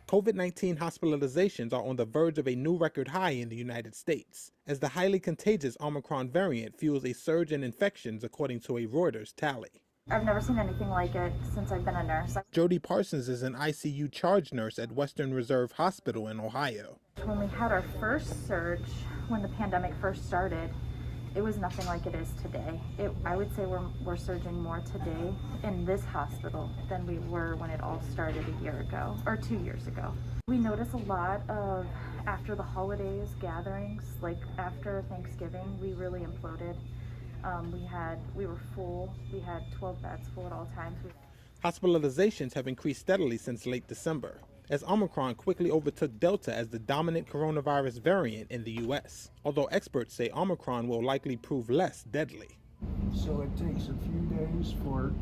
COVID-19 hospitalizations are on the verge of a new record high in the United States, as the highly contagious Omicron variant fuels a surge in infections, according to a Reuters tally. I've never seen anything like it since I've been a nurse. Jody Parsons is an ICU charge nurse at Western Reserve Hospital in Ohio. When we had our first surge, when the pandemic first started, it was nothing like it is today. I would say we're surging more today in this hospital than we were when it all started a year ago or 2 years ago. We notice a lot of after the holidays gatherings, like after Thanksgiving, we really imploded. We were full. We had 12 beds full at all times. Hospitalizations have increased steadily since late December, as Omicron quickly overtook Delta as the dominant coronavirus variant in the U.S., although experts say Omicron will likely prove less deadly. So it takes a few days for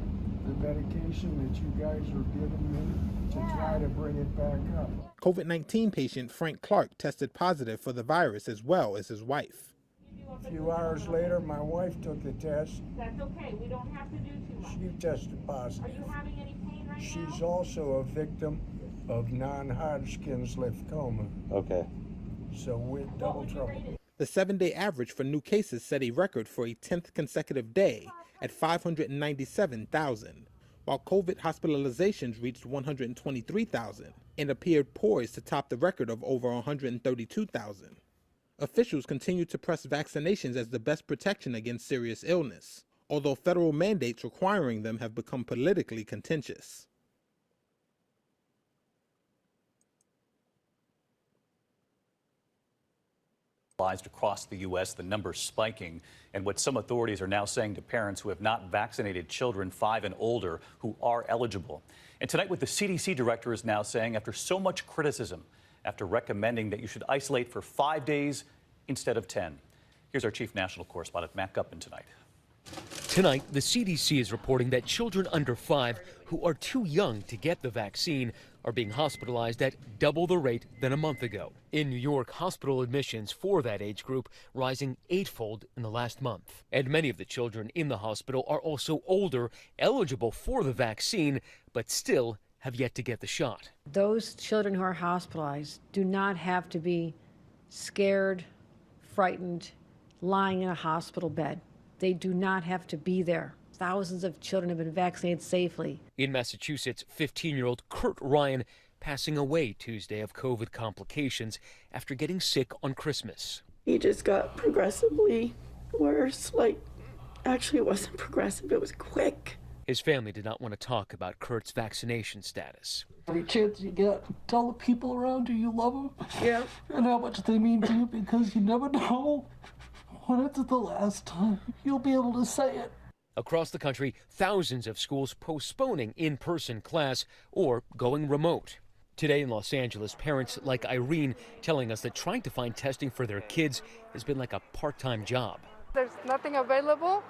the medication that you guys are giving me to try to bring it back up. COVID-19 patient Frank Clark tested positive for the virus as well as his wife. A few hours later, my wife took the test. That's okay. We don't have to do too much. She tested positive. Are you having any pain right now? She's also a victim of non-Hodgkin's lymphoma. Okay. So we're double trouble. The 7-day average for new cases set a record for a 10th consecutive day at 597,000, while COVID hospitalizations reached 123,000 and appeared poised to top the record of over 132,000. Officials continue to press vaccinations as the best protection against serious illness, although federal mandates requiring them have become politically contentious. Across the U.S., the numbers spiking, and what some authorities are now saying to parents who have not vaccinated children 5 and older who are eligible. And tonight, what the CDC director is now saying after so much criticism, after recommending that you should isolate for 5 days instead of 10. Here's our chief national correspondent, Matt Gutman, tonight. Tonight, the CDC is reporting that children under 5 who are too young to get the vaccine are being hospitalized at double the rate than a month ago. In New York, hospital admissions for that age group rising 8-fold in the last month. And many of the children in the hospital are also older, eligible for the vaccine, but still have yet to get the shot. Those children who are hospitalized do not have to be scared, frightened, lying in a hospital bed. They do not have to be there. Thousands of children have been vaccinated safely. In Massachusetts, 15-year-old Kurt Ryan passing away Tuesday of COVID complications after getting sick on Christmas. He just got progressively worse. Actually, it wasn't progressive, it was quick. His family did not want to talk about Kurt's vaccination status. Every chance you get, tell the people around you love them. Yeah. And how much they mean to you, because you never know when it's the last time you'll be able to say it. Across the country, thousands of schools postponing in-person class or going remote. Today in Los Angeles, parents like Irene telling us that trying to find testing for their kids has been like a part-time job. There's nothing available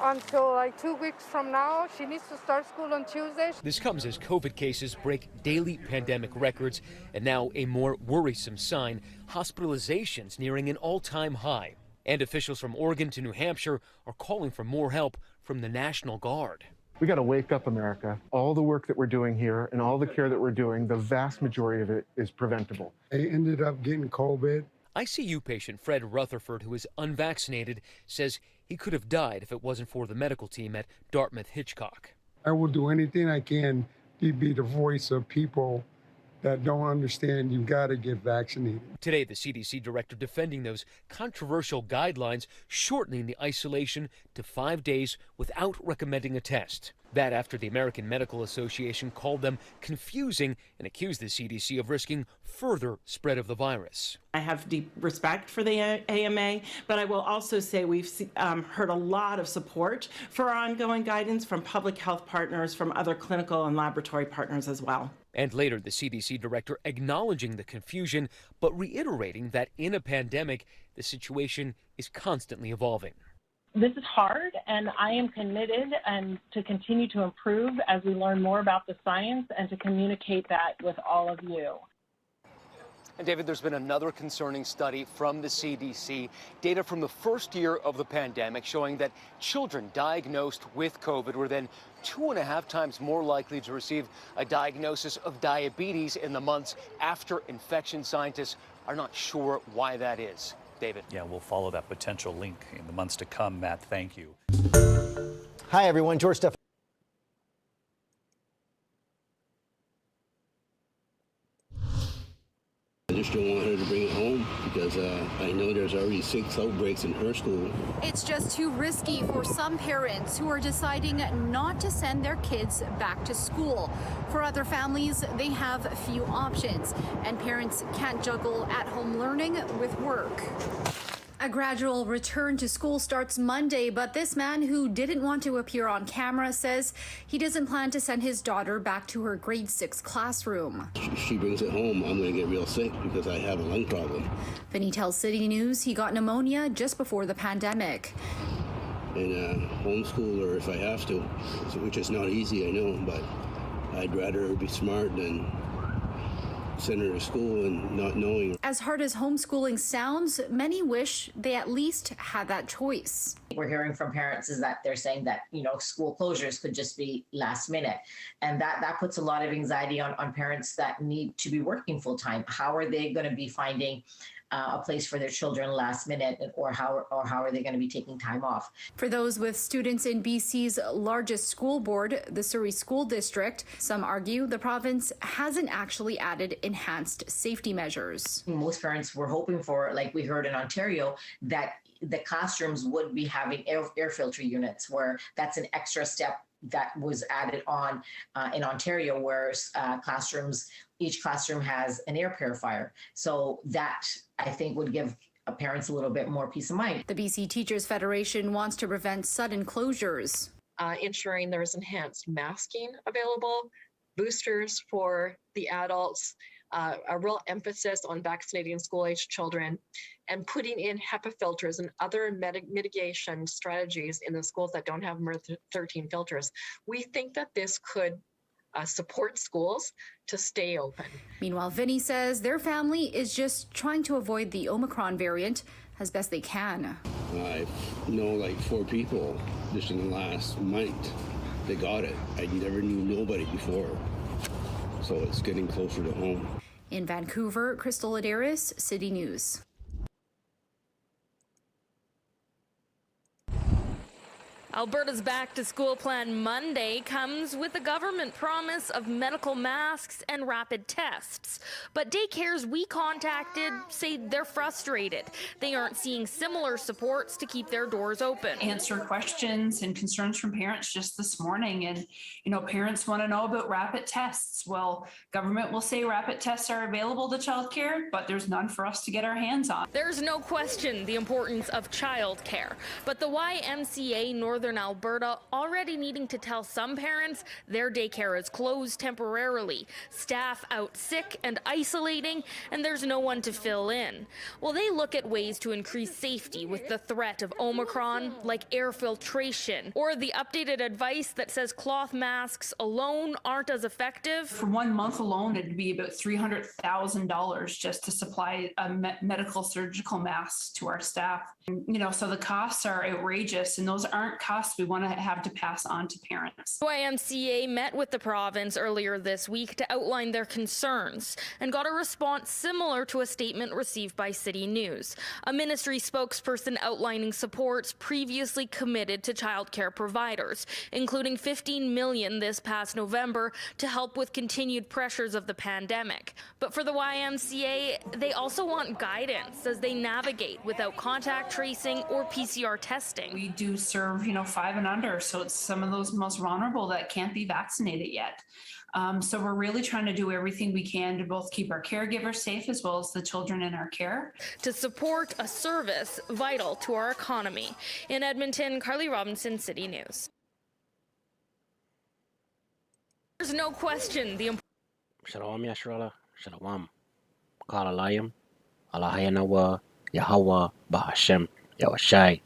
until 2 weeks from now. She needs to start school on Tuesday. This comes as COVID cases break daily pandemic records, and now a more worrisome sign, hospitalizations nearing an all-time high. And officials from Oregon to New Hampshire are calling for more help from the National Guard. We got to wake up, America. All the work that we're doing here and all the care that we're doing, the vast majority of it is preventable. I ended up getting COVID. ICU patient Fred Rutherford, who is unvaccinated, says he could have died if it wasn't for the medical team at Dartmouth Hitchcock. I will do anything I can to be the voice of people that don't understand you got to get vaccinated. Today, the CDC director defending those controversial guidelines, shortening the isolation to 5 days without recommending a test. That after the American Medical Association called them confusing and accused the CDC of risking further spread of the virus. I have deep respect for the AMA, but I will also say we've heard a lot of support for our ongoing guidance from public health partners, from other clinical and laboratory partners as well. And later, the CDC director acknowledging the confusion, but reiterating that in a pandemic, the situation is constantly evolving. This is hard, and I am committed to continue to improve as we learn more about the science and to communicate that with all of you. And David, there's been another concerning study from the CDC, data from the first year of the pandemic showing that children diagnosed with COVID were then 2.5 times more likely to receive a diagnosis of diabetes in the months after infection. Scientists are not sure why that is. David. Yeah, we'll follow that potential link in the months to come. Matt, thank you. Hi, everyone. George Steph. I just don't want her to bring it home because I know there's already 6 outbreaks in her school. It's just too risky for some parents who are deciding not to send their kids back to school. For other families, they have few options, and parents can't juggle at-home learning with work. A gradual return to school starts Monday, but this man who didn't want to appear on camera says he doesn't plan to send his daughter back to her grade 6 classroom. If she brings it home, I'm going to get real sick because I have a lung problem. Vinny tells City News he got pneumonia just before the pandemic. And homeschool her if I have to, which is not easy, I know, but I'd rather be smart than send her to school and not knowing. As hard as homeschooling sounds, many wish they at least had that choice. We're hearing from parents is that they're saying that, school closures could just be last minute. And that puts a lot of anxiety on parents that need to be working full time. How are they going to be finding a place for their children last minute, or how are they going to be taking time off? For those with students in BC's largest school board, the Surrey School District, some argue the province hasn't actually added enhanced safety measures. Most parents were hoping for, like we heard in Ontario, that the classrooms would be having air filter units, where that's an extra step that was added on in Ontario, where each classroom has an air purifier. So that, I think, would give parents a little bit more peace of mind. The BC Teachers Federation wants to prevent sudden closures. Ensuring there's enhanced masking available, boosters for the adults, a real emphasis on vaccinating school-age children, and putting in HEPA filters and other mitigation strategies in the schools that don't have MERV 13 filters. We think that this could support schools to stay open. Meanwhile, Vinny says their family is just trying to avoid the Omicron variant as best they can. I know like 4 people just in the last month that got it. I never knew nobody before. So it's getting closer to home. In Vancouver, Crystal Adaris, City News. Alberta's back-to-school plan Monday comes with a government promise of medical masks and rapid tests. But daycares we contacted say they're frustrated. They aren't seeing similar supports to keep their doors open. Answer questions and concerns from parents just this morning. And, parents want to know about rapid tests. Well, government will say rapid tests are available to childcare, but there's none for us to get our hands on. There's no question the importance of childcare, but the YMCA Northern Alberta already needing to tell some parents their daycare is closed temporarily, staff out sick and isolating, and there's no one to fill in. Well, they look at ways to increase safety with the threat of Omicron, like air filtration, or the updated advice that says cloth masks alone aren't as effective. For 1 month alone, it'd be about $300,000 just to supply medical surgical masks to our staff. So the costs are outrageous, and those aren't costs we want to have to pass on to parents. YMCA met with the province earlier this week to outline their concerns and got a response similar to a statement received by City News. A ministry spokesperson outlining supports previously committed to childcare providers, including $15 million this past November to help with continued pressures of the pandemic. But for the YMCA, they also want guidance as they navigate without contact tracing or PCR testing. We do serve, 5 and under, so it's some of those most vulnerable that can't be vaccinated yet. So we're really trying to do everything we can to both keep our caregivers safe as well as the children in our care. To support a service vital to our economy. In Edmonton, Carly Robinson, City News. There's no question the Shalom Yashrala, Shalom. Kalalayim, Allahayanawa, Yahawah, Bahasham, Yawashi,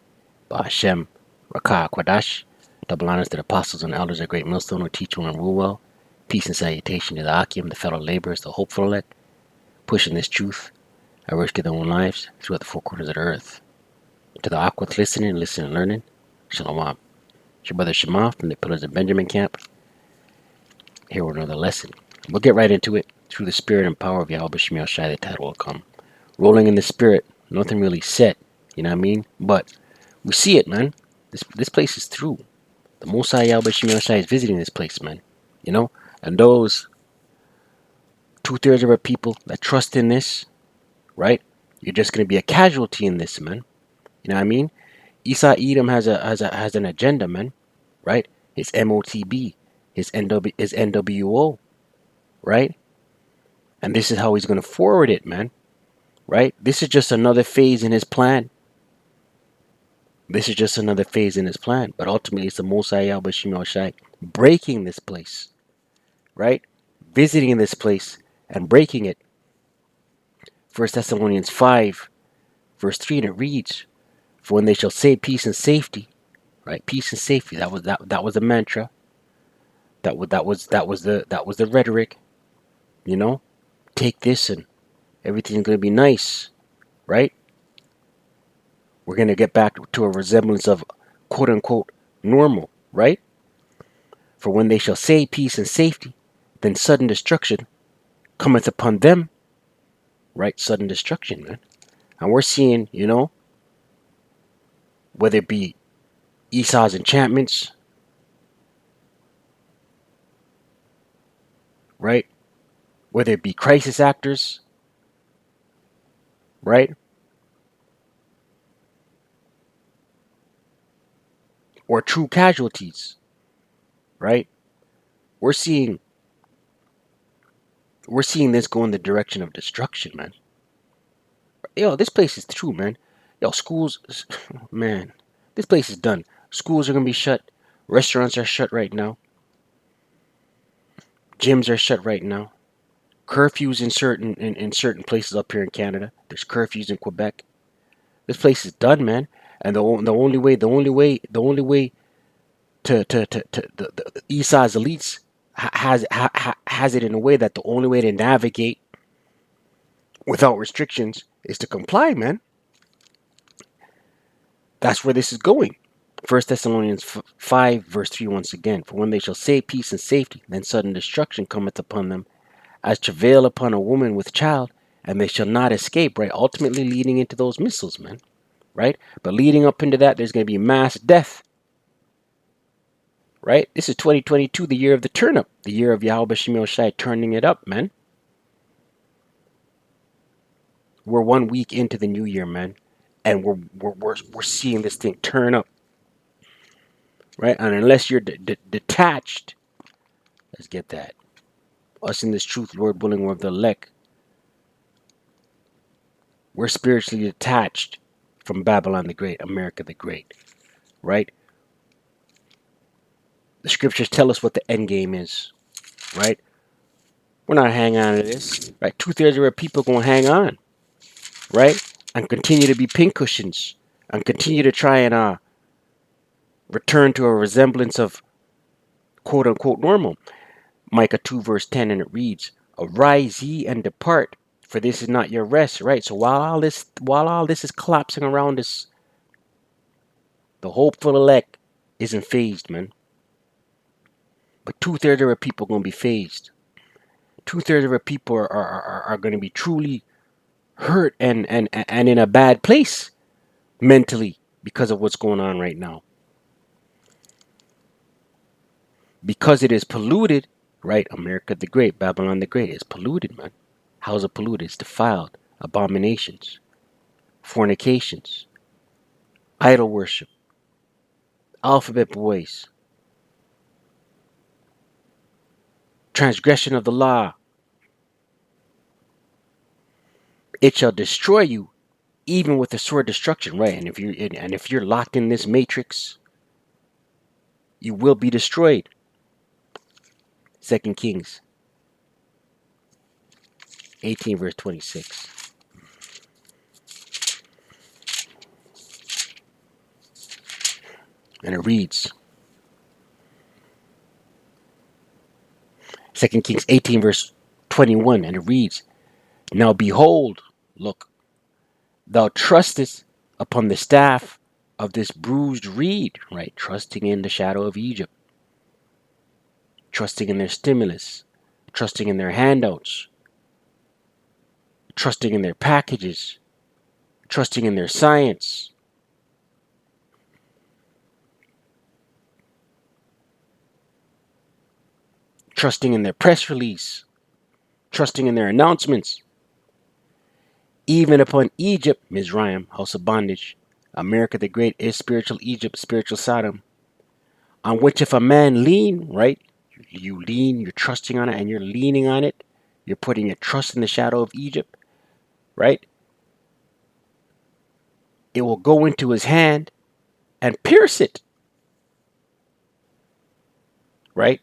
Bahasham, Rawchaa, Qadash. Double honors to the apostles and elders of Great Millstone who teach well and rule well. Peace and salutation to the Akim, the fellow laborers, the hopeful elect. pushing this truth at risk of their own lives throughout the four corners of the earth. To the Aquath listening and learning, Shalom. It's your brother Shema from the Pillars of Benjamin camp. Here with another lesson. We'll get right into it. Through the spirit and power of Yahawah Shemiel Shai, the title will come. Rolling in the spirit, nothing really set, you know what I mean? But we see it, man. This place is through. The Most High Yahawah Shemiel Shai is visiting this place, man. You know? And those 2/3 of our people that trust in this, right? You're just going to be a casualty in this, man. You know what I mean? Esau Edom has an agenda, man. Right? His MOTB, his NWO, right? And this is how he's going to forward it, man. Right? This is just another phase in his plan. This is just another phase in his plan. But ultimately, it's the Most High Yahawah Shemiel Shai breaking this place. Right? Visiting this place and breaking it. 1 Thessalonians 5, verse 3, and it reads, "For when they shall say peace and safety," right? Peace and safety. That was the mantra. That was the rhetoric. You know, take this and everything's gonna be nice, right? We're gonna get back to a resemblance of quote unquote normal, right? For when they shall say peace and safety, then sudden destruction cometh upon them. Right? Sudden destruction, man. And we're seeing, you know, whether it be Esau's enchantments, right? Whether it be crisis actors, right? Or true casualties, right? We're seeing this go in the direction of destruction, man. Yo, this place is true, man. Yo, schools, man, this place is done. Schools are gonna be shut. Restaurants are shut right now. Gyms are shut right now. Curfews in certain places up here in Canada. There's curfews in Quebec. This place is done, man. And the only way to the Esau's elites has it in a way that the only way to navigate without restrictions is to comply, man. That's where this is going. 1 Thessalonians 5, verse 3 once again. For when they shall say peace and safety, then sudden destruction cometh upon them, as travail upon a woman with child, and they shall not escape, right? Ultimately leading into those missiles, man. Right? But leading up into that, there's going to be mass death. Right? This is 2022, the year of the turn up. The year of Yahawah Shemiel Shai turning it up, man. We're 1 week into the new year, man. And we're seeing this thing turn up. Right? And unless you're detached, let's get that. Us in this truth, Lord willing, we're of the elect. We're spiritually detached from Babylon the Great, America the Great. Right? The scriptures tell us what the end game is. Right? We're not hanging on to this. Right? 2/3 of our people are going to hang on. Right? And continue to be pincushions. And continue to try and return to a resemblance of quote unquote normal. Micah 2 verse 10, and it reads, "Arise ye and depart, for this is not your rest." Right? So while all this is collapsing around us, the hopeful elect isn't phased, man. But 2/3 of our people are going to be phased. 2/3 of our people are going to be truly hurt and in a bad place mentally because of what's going on right now. Because it is polluted, right? America the Great, Babylon the Great is polluted, man. How's it polluted? It's defiled. Abominations, fornications, idol worship, alphabet boys, transgression of the law. It shall destroy you, even with the sword destruction, right? And if you're locked in this matrix, you will be destroyed. 2 Kings 18 verse 26. And it reads, 2 Kings 18 verse 21, and it reads, Now behold, look, thou trustest upon the staff of this bruised reed, right? Trusting in the shadow of Egypt, trusting in their stimulus, trusting in their handouts, trusting in their packages, trusting in their science. Trusting in their press release, trusting in their announcements, even upon Egypt, Mizraim, house of bondage, America the Great is spiritual Egypt, spiritual Sodom, on which if a man lean, right, you lean, you're trusting on it, and you're leaning on it, you're putting your trust in the shadow of Egypt, right, it will go into his hand and pierce it, right?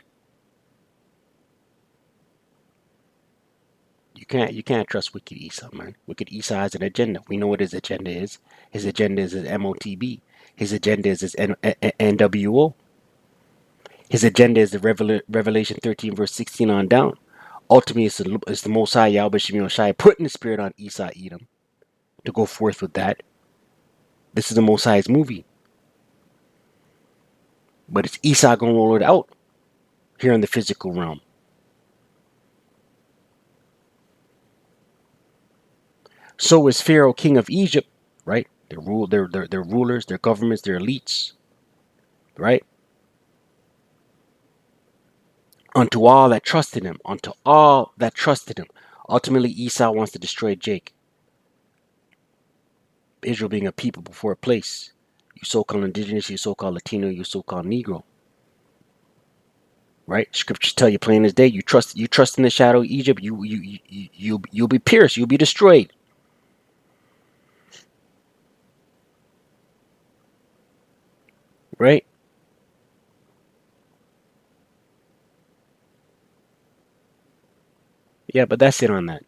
You can't trust Wicked Esau, man. Wicked Esau has an agenda. We know what his agenda is. His agenda is his MOTB. His agenda is his NWO. His agenda is the Revelation 13 verse 16 on down. Ultimately, it's the Most High Yahawah putting the spirit on Esau Edom to go forth with that. This is the Most High's movie. But it's Esau going to roll it out here in the physical realm. So is Pharaoh, king of Egypt, right? Their rulers, their governments, their elites, right? Unto all that trusted him, unto all that trusted him. Ultimately, Esau wants to destroy Jake. Israel being a people before a place. You so-called indigenous, you so-called Latino, you so-called Negro. Right? Scriptures tell you plain as day. You trust in the shadow of Egypt, you'll be pierced, you'll be destroyed. Right? Yeah, but that's it on that.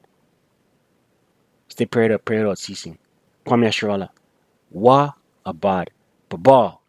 Stay prayed up, ceasing. Kwame Asherala. Wa abad. Babal.